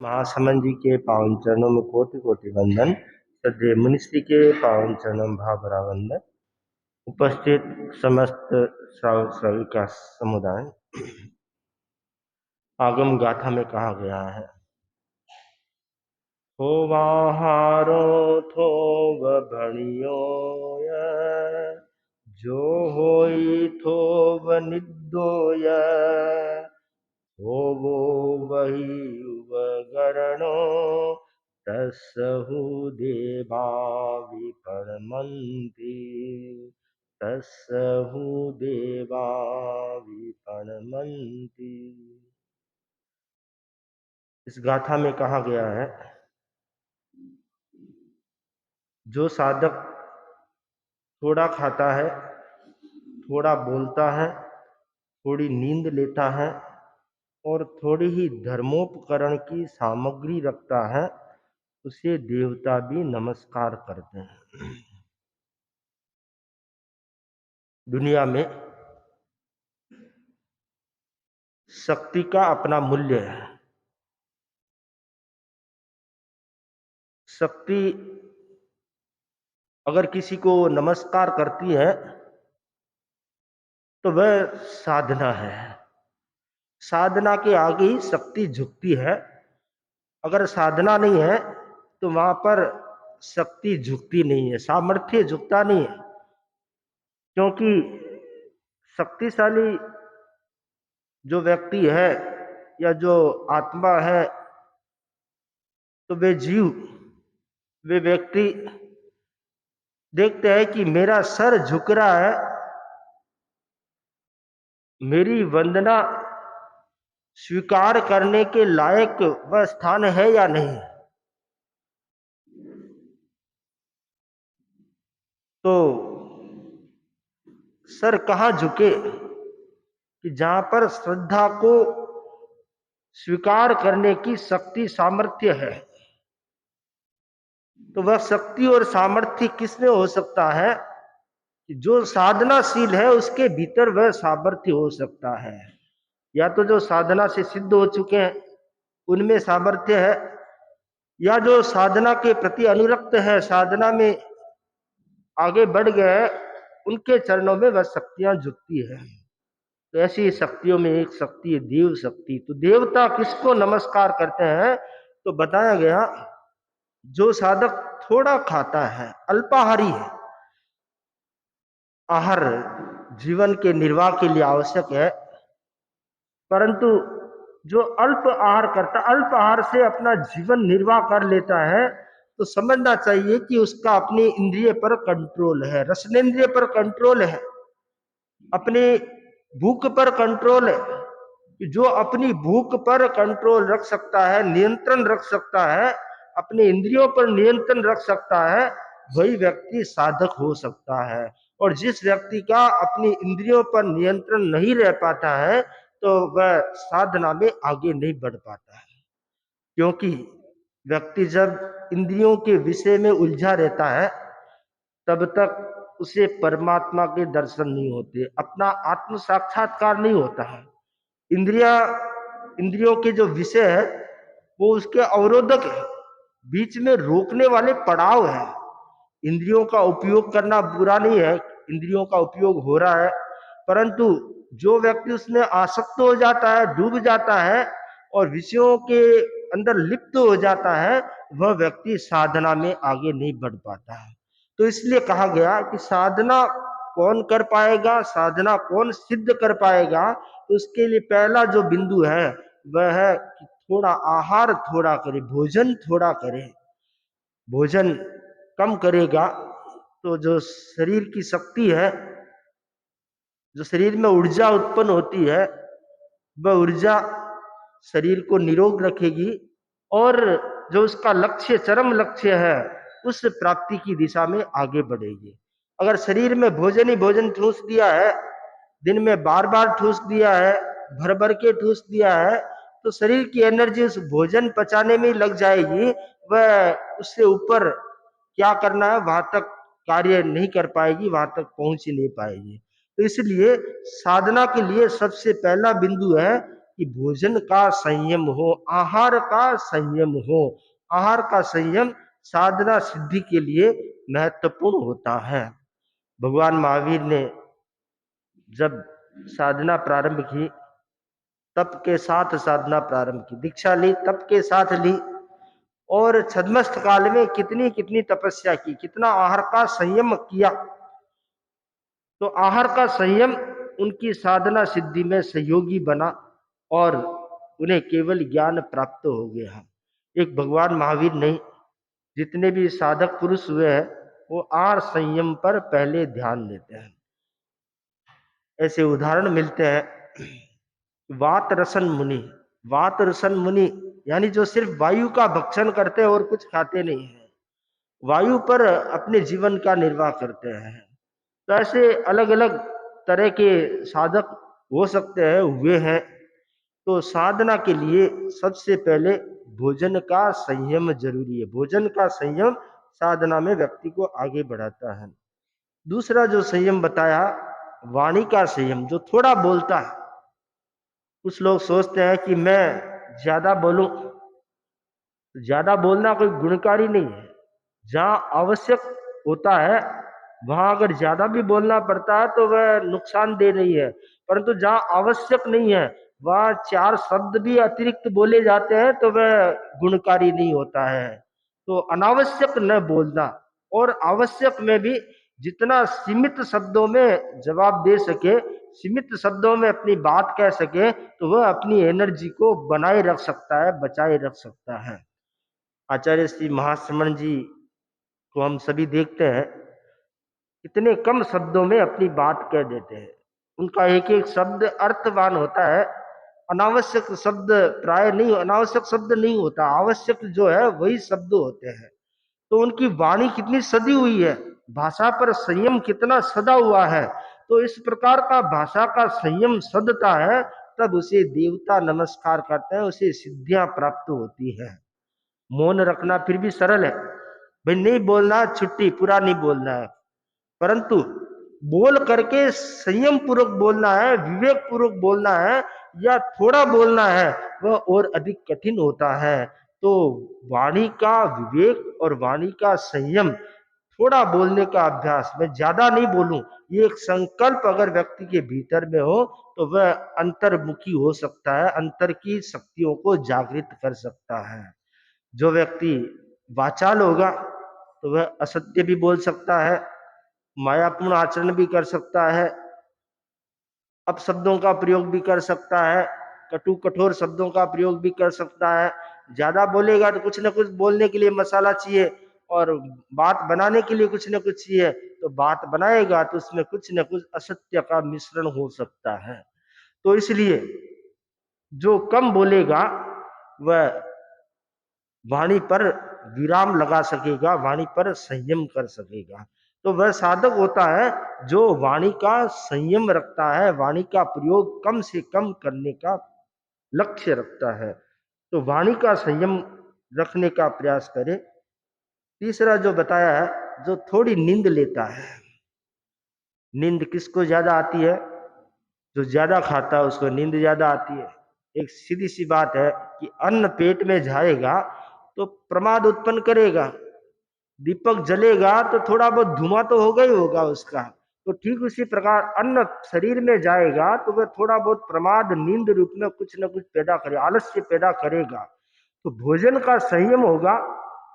महासमन जी के पावन चरणों में कोटि कोटि वंदन। श्रद्धेय मुनिश्री के पावन चरणों में भावभरा वंदन। उपस्थित समस्त श्रावक श्राविका समुदाय, आगम गाथा में कहा गया है, थो वाहारो थो भणियो जो होई थो निदोय वो वही उपकरणो तस्सहु देवा विपणमन्ति तस्सहु देवा विपणमन्ति। इस गाथा में कहा गया है, जो साधक थोड़ा खाता है, थोड़ा बोलता है, थोड़ी नींद लेता है और थोड़ी ही धर्मोपकरण की सामग्री रखता है, उसे देवता भी नमस्कार करते हैं। दुनिया में शक्ति का अपना मूल्य है। शक्ति अगर किसी को नमस्कार करती है तो वह साधना है। साधना के आगे ही शक्ति झुकती है। अगर साधना नहीं है तो वहां पर शक्ति झुकती नहीं है, सामर्थ्य झुकता नहीं है। क्योंकि शक्तिशाली जो व्यक्ति है या जो आत्मा है, तो वे जीव, वे व्यक्ति देखते हैं कि मेरा सर झुक रहा है, मेरी वंदना स्वीकार करने के लायक वह स्थान है या नहीं। तो सर कहाँ झुके कि जहां पर श्रद्धा को स्वीकार करने की शक्ति सामर्थ्य है। तो वह शक्ति और सामर्थ्य किसमें हो सकता है कि जो साधनाशील है उसके भीतर वह सामर्थ्य हो सकता है। या तो जो साधना से सिद्ध हो चुके हैं उनमें सामर्थ्य है, या जो साधना के प्रति अनुरक्त है, साधना में आगे बढ़ गए, उनके चरणों में वह शक्तियां झुकती है। तो ऐसी शक्तियों में एक शक्ति है देव शक्ति। तो देवता किसको नमस्कार करते हैं? तो बताया गया, जो साधक थोड़ा खाता है, अल्पाहारी है। आहार जीवन के निर्वाह के लिए आवश्यक है, परंतु जो अल्प आहार करता, अल्प आहार से अपना जीवन निर्वाह कर लेता है, तो समझना चाहिए कि उसका अपनी इंद्रिय पर कंट्रोल है, रसनेन्द्रिय पर कंट्रोल है, अपनी भूख पर कंट्रोल है। जो अपनी भूख पर कंट्रोल रख सकता है, नियंत्रण रख सकता है, अपने इंद्रियों पर नियंत्रण रख सकता है, वही व्यक्ति साधक हो सकता है। और जिस व्यक्ति का अपनी इंद्रियों पर नियंत्रण नहीं रह पाता है, तो वह साधना में आगे नहीं बढ़ पाता है। क्योंकि व्यक्ति जब इंद्रियों के विषय में उलझा रहता है, तब तक उसे परमात्मा के दर्शन नहीं होते, अपना आत्म साक्षात्कार नहीं होता है। इंद्रियों के जो विषय है वो उसके अवरोधक है, बीच में रोकने वाले पड़ाव है। इंद्रियों का उपयोग करना बुरा नहीं है, इंद्रियों का उपयोग हो रहा है, परंतु जो व्यक्ति उसमें आसक्त हो जाता है, डूब जाता है और विषयों के अंदर लिप्त हो जाता है, वह व्यक्ति साधना में आगे नहीं बढ़ पाता है। तो इसलिए कहा गया कि साधना कौन कर पाएगा, साधना कौन सिद्ध कर पाएगा, तो उसके लिए पहला जो बिंदु है वह है कि थोड़ा आहार थोड़ा करे, भोजन थोड़ा करे। भोजन कम करेगा तो जो शरीर की शक्ति है, जो शरीर में ऊर्जा उत्पन्न होती है, वह ऊर्जा शरीर को निरोग रखेगी और जो उसका लक्ष्य, चरम लक्ष्य है, उस प्राप्ति की दिशा में आगे बढ़ेगी। अगर शरीर में भोजन ही भोजन ठूस दिया है, दिन में बार बार ठूस दिया है, भर भर के ठूस दिया है, तो शरीर की एनर्जी उस भोजन पचाने में लग जाएगी। वह उससे ऊपर क्या करना है वहां तक कार्य नहीं कर पाएगी, वहां तक पहुंच ही नहीं पाएगी। तो इसलिए साधना के लिए सबसे पहला बिंदु है कि भोजन का संयम हो, आहार का संयम हो। आहार का संयम साधना सिद्धि के लिए महत्वपूर्ण होता है। भगवान महावीर ने जब साधना प्रारंभ की, तप के साथ साधना प्रारंभ की, दीक्षा ली तप के साथ ली, और छद्मस्त काल में कितनी कितनी तपस्या की, कितना आहार का संयम किया। तो आहार का संयम उनकी साधना सिद्धि में सहयोगी बना और उन्हें केवल ज्ञान प्राप्त हो गया। एक भगवान महावीर नहीं, जितने भी साधक पुरुष हुए हैं वो आहार संयम पर पहले ध्यान देते हैं। ऐसे उदाहरण मिलते हैं वात रसन मुनि। वात रसन मुनि यानी जो सिर्फ वायु का भक्षण करते हैं और कुछ खाते नहीं है, वायु पर अपने जीवन का निर्वाह करते हैं। तो ऐसे अलग अलग तरह के साधक हो सकते हैं, हुए हैं। तो साधना के लिए सबसे पहले भोजन का संयम जरूरी है। भोजन का संयम साधना में व्यक्ति को आगे बढ़ाता है। दूसरा जो संयम बताया, वाणी का संयम, जो थोड़ा बोलता है। कुछ लोग सोचते हैं कि मैं ज्यादा बोलूं, ज्यादा बोलना कोई गुणकारी नहीं है। जहां आवश्यक होता है वहां अगर ज्यादा भी बोलना पड़ता है तो वह नुकसानदेह नहीं है, परंतु जहां आवश्यक नहीं है वहां चार शब्द भी अतिरिक्त बोले जाते हैं तो वह गुणकारी नहीं होता है। तो अनावश्यक न बोलना, और आवश्यक में भी जितना सीमित शब्दों में जवाब दे सके, सीमित शब्दों में अपनी बात कह सके, तो वह अपनी एनर्जी को बनाए रख सकता है, बचाए रख सकता है। आचार्य श्री महाश्रमण जी को हम सभी देखते हैं, कितने कम शब्दों में अपनी बात कह देते हैं। उनका एक एक शब्द अर्थवान होता है। अनावश्यक शब्द प्राय नहीं, अनावश्यक शब्द नहीं होता, आवश्यक जो है वही शब्द होते हैं। तो उनकी वाणी कितनी सदी हुई है, भाषा पर संयम कितना सदा हुआ है। तो इस प्रकार का भाषा का संयम सदता है, तब उसे देवता नमस्कार करते हैं, उसे सिद्धियां प्राप्त होती है। मौन रखना फिर भी सरल है, भाई नहीं बोलना, छुट्टी, पूरा नहीं बोलना है, परंतु बोल करके संयम पूर्वक बोलना है, विवेक पूर्वक बोलना है, या थोड़ा बोलना है, वह और अधिक कठिन होता है। तो वाणी का विवेक और वाणी का संयम, थोड़ा बोलने का अभ्यास, मैं ज्यादा नहीं बोलूं, ये एक संकल्प अगर व्यक्ति के भीतर में हो तो वह अंतर्मुखी हो सकता है, अंतर की शक्तियों को जागृत कर सकता है। जो व्यक्ति वाचाल होगा तो वह असत्य भी बोल सकता है, मायापूर्ण आचरण भी कर सकता है, अपशब्दों का प्रयोग भी कर सकता है, कटु कठोर शब्दों का प्रयोग भी कर सकता है। ज्यादा बोलेगा तो कुछ न कुछ बोलने के लिए मसाला चाहिए, और बात बनाने के लिए कुछ न कुछ चाहिए, तो बात बनाएगा तो उसमें कुछ न कुछ असत्य का मिश्रण हो सकता है। तो इसलिए जो कम बोलेगा वह वाणी पर विराम लगा सकेगा, वाणी पर संयम कर सकेगा। तो वह साधक होता है जो वाणी का संयम रखता है, वाणी का प्रयोग कम से कम करने का लक्ष्य रखता है। तो वाणी का संयम रखने का प्रयास करे। तीसरा जो बताया है, जो थोड़ी नींद लेता है। नींद किसको ज्यादा आती है? जो ज्यादा खाता है उसको नींद ज्यादा आती है। एक सीधी सी बात है कि अन्न पेट में जाएगा तो प्रमाद उत्पन्न करेगा, दीपक जलेगा तो थोड़ा बहुत धुआं तो होगा ही होगा उसका। तो ठीक उसी प्रकार अन्न शरीर में जाएगा तो वह थोड़ा बहुत प्रमाद नींद रूप में कुछ न कुछ पैदा करे, आलस्य पैदा करेगा। तो भोजन का संयम होगा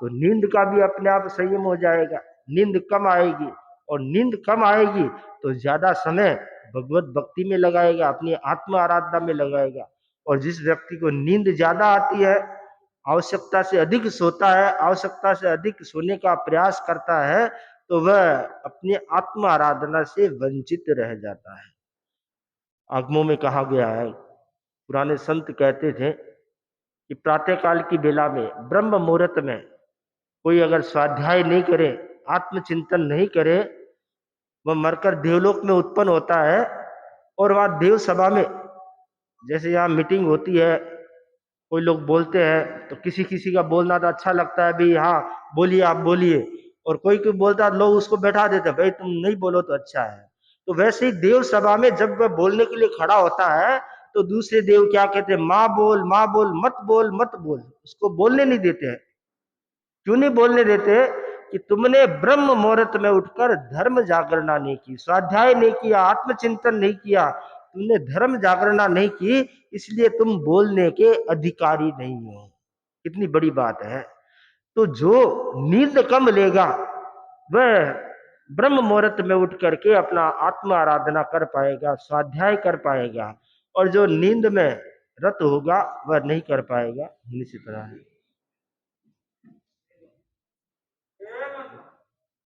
तो नींद का भी अपने आप संयम हो जाएगा, नींद कम आएगी, और नींद कम आएगी तो ज्यादा समय भगवत भक्ति में लगाएगा, अपनी आत्म आराधना में लगाएगा। और जिस व्यक्ति को नींद ज्यादा आती है, आवश्यकता से अधिक सोता है, आवश्यकता से अधिक सोने का प्रयास करता है, तो वह अपनी आत्म आराधना से वंचित रह जाता है। आगमों में कहा गया है, पुराने संत कहते थे कि प्रातःकाल की बेला में, ब्रह्म मुहूर्त में कोई अगर स्वाध्याय नहीं करे, आत्मचिंतन नहीं करे, वह मरकर देवलोक में उत्पन्न होता है। और वहां देव सभा में, जैसे यहाँ मीटिंग होती है, कोई लोग बोलते हैं तो किसी किसी का बोलना तो अच्छा लगता है, भाई हाँ बोलिए, आप बोलिए, और कोई कोई बोलता है लोग उसको बैठा देते हैं, भाई तुम नहीं बोलो तो अच्छा है। तो वैसे ही देव सभा में जब वह बोलने के लिए खड़ा होता है तो दूसरे देव क्या कहते हैं, माँ बोल मत बोल मत बोल, उसको बोलने नहीं देते हैं। क्यों नहीं बोलने देते? कि तुमने ब्रह्म मुहूर्त में उठकर धर्म जागरणा नहीं की, स्वाध्याय नहीं किया, आत्मचिंतन नहीं किया, तुमने धर्म जागरणा नहीं की, इसलिए तुम बोलने के अधिकारी नहीं हो। कितनी बड़ी बात है। तो जो नींद कम लेगा वह ब्रह्म मुहूर्त में उठ करके अपना आत्म आराधना कर पाएगा, स्वाध्याय कर पाएगा, और जो नींद में रत होगा वह नहीं कर पाएगा। निश्चित तरह है।